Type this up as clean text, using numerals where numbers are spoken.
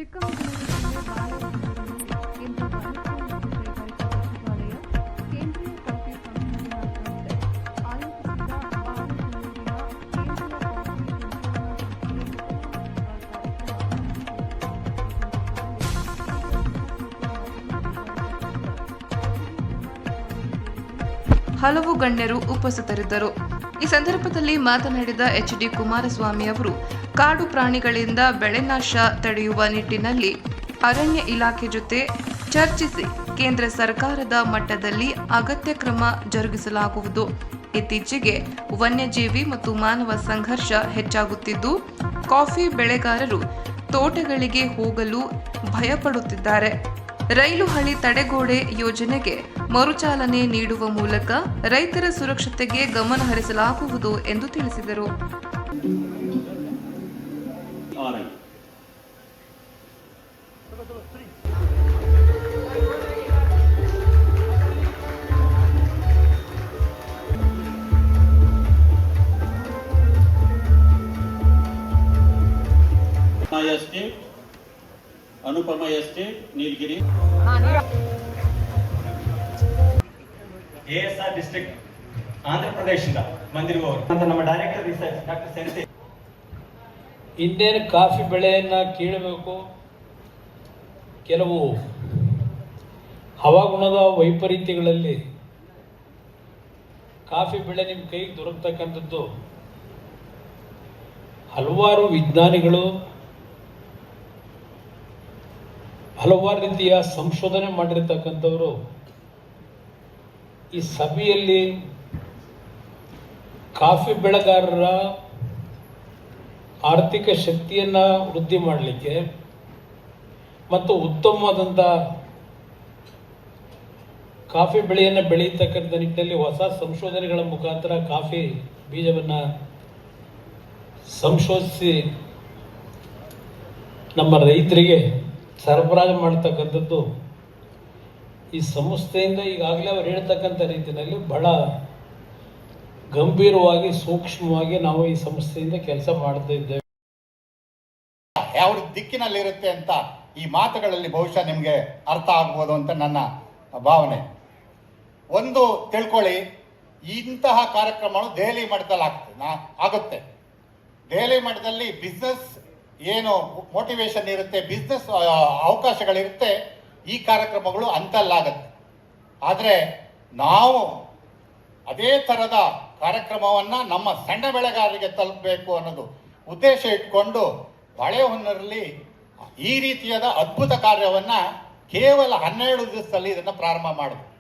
ಚಿಕ್ಕಮಗಳೂರು ಜಿಲ್ಲೆ ಬಾಳೆಹೊನ್ನೂರಿನಲ್ಲಿ ಇಂದು ಕೇಂದ್ರೀಯ ಕಾಫಿ ಸಂಶೋಧನಾ ಸಂಸ್ಥೆ ಆಯೋಜಿಸಿದ್ದ ಬಾಳೆಹೊನ್ನೂರಿನ ಕೇಂದ್ರೀಯ ಹಲವು ಗಣ್ಯರು ಉಪಸ್ಥಿತರಿದ್ದರು. ಈ ಸಂದರ್ಭದಲ್ಲಿ ಮಾತನಾಡಿದ ಎಚ್.ಡಿ. ಕುಮಾರಸ್ವಾಮಿ ಅವರು ಕಾಡು ಪ್ರಾಣಿಗಳಿಂದ ಬೆಳೆನಾಶ ತಡೆಯುವ ನಿಟ್ಟಿನಲ್ಲಿ ಅರಣ್ಯ ಇಲಾಖೆ ಜೊತೆ ಚರ್ಚಿಸಿ ಕೇಂದ್ರ ಸರ್ಕಾರದ ಮಟ್ಟದಲ್ಲಿ ಅಗತ್ಯ ಕ್ರಮ ಜರುಗಿಸಲಾಗುವುದು. ಇತ್ತೀಚೆಗೆ ವನ್ಯಜೀವಿ ಮತ್ತು ಮಾನವ ಸಂಘರ್ಷ ಹೆಚ್ಚಾಗುತ್ತಿದ್ದು, ಕಾಫಿ ಬೆಳೆಗಾರರು ತೋಟಗಳಿಗೆ ಹೋಗಲು ಭಯಪಡುತ್ತಿದ್ದಾರೆ. ರೈಲು ಹಳಿ ತಡೆಗೋಡೆ ಯೋಜನೆಗೆ ಮರುಚಾಲನೆ ನೀಡುವ ಮೂಲಕ ರೈತರ ಸುರಕ್ಷತೆಗೆ ಗಮನ ಹರಿಸಲಾಗುವುದು ಎಂದು ತಿಳಿಸಿದರು. Anupama estate Nilgiri ASR district Andhra ಪ್ರದೇಶದಿಂದ ಬಂದಿರುವವರು ಅಂತ ನಮ್ಮ ಡೈರೆಕ್ಟರ್ ರಿಸರ್ಚ್ ಡಾಕ್ಟರ್ ಸೆನ್ಸೆ. ಇಂಡಿಯನ್ ಕಾಫಿ ಬೆಳೆಯನ್ನು ಕೀಳಬೇಕು, ಕೆಲವು ಹವಾಗುಣದ ವೈಪರೀತ್ಯಗಳಲ್ಲಿ ಕಾಫಿ ಬೆಳೆ ನಿಮ್ಮ ಕೈಗೆ ದೊರಕತಕ್ಕಂಥದ್ದು ಹಲವಾರು ವಿಜ್ಞಾನಿಗಳು ಹಲವಾರು ರೀತಿಯ ಸಂಶೋಧನೆ ಮಾಡಿರ್ತಕ್ಕಂಥವರು ಈ ಸಭೆಯಲ್ಲಿ ಕಾಫಿ ಬೆಳೆಗಾರರ ಆರ್ಥಿಕ ಶಕ್ತಿಯನ್ನು ವೃದ್ಧಿ ಮಾಡಲಿಕ್ಕೆ ಮತ್ತು ಉತ್ತಮವಾದಂಥ ಕಾಫಿ ಬೆಳೆಯನ್ನು ಬೆಳೆಯತಕ್ಕಂಥ ನಿಟ್ಟಿನಲ್ಲಿ ಹೊಸ ಸಂಶೋಧನೆಗಳ ಮುಖಾಂತರ ಕಾಫಿ ಬೀಜವನ್ನು ಸಂಶೋಧಿಸಿ ನಮ್ಮ ರೈತರಿಗೆ ಸರಬರಾಜು ಮಾಡ್ತಕ್ಕಂಥದ್ದು ಈ ಸಂಸ್ಥೆಯಿಂದ ಈಗಾಗಲೇ ಅವರು ಹೇಳ್ತಕ್ಕಂಥ ರೀತಿಯಲ್ಲಿ ಬಹಳ ಗಂಭೀರವಾಗಿ ಸೂಕ್ಷ್ಮವಾಗಿ ನಾವು ಈ ಸಂಸ್ಥೆಯಿಂದ ಕೆಲಸ ಮಾಡ್ತಾ ಇದ್ದೇವೆ. ಯಾವ ದಿಕ್ಕಿನಲ್ಲಿರುತ್ತೆ ಅಂತ ಈ ಮಾತುಗಳಲ್ಲಿ ಬಹುಶಃ ನಿಮಗೆ ಅರ್ಥ ಆಗ್ಬೋದು ಅಂತ ನನ್ನ ಭಾವನೆ. ಒಂದು ತಿಳ್ಕೊಳ್ಳಿ, ಇಂತಹ ಕಾರ್ಯಕ್ರಮಗಳು ದೆಹಲಿ ಮಟ್ಟದಲ್ಲಿ ಆಗುತ್ತೆ. ದೆಹಲಿ ಮಟ್ಟದಲ್ಲಿ ಬಿಸ್ನೆಸ್ ಏನು ಮೋಟಿವೇಶನ್ ಇರುತ್ತೆ, ಬಿಸ್ನೆಸ್ ಅವಕಾಶಗಳಿರುತ್ತೆ, ಈ ಕಾರ್ಯಕ್ರಮಗಳು ಅಂತಲ್ಲಾಗತ್ತೆ. ಆದರೆ ನಾವು ಅದೇ ಥರದ ಕಾರ್ಯಕ್ರಮವನ್ನು ನಮ್ಮ ಸಣ್ಣ ಬೆಳೆಗಾರರಿಗೆ ತಲುಪಬೇಕು ಅನ್ನೋದು ಉದ್ದೇಶ ಇಟ್ಕೊಂಡು ಬಾಳೆಹೊನ್ನೂರಲ್ಲಿ ಈ ರೀತಿಯಾದ ಅದ್ಭುತ ಕಾರ್ಯವನ್ನು ಕೇವಲ 12 ದಿವಸದಲ್ಲಿ ಇದನ್ನು ಪ್ರಾರಂಭ ಮಾಡಿದ್ವಿ.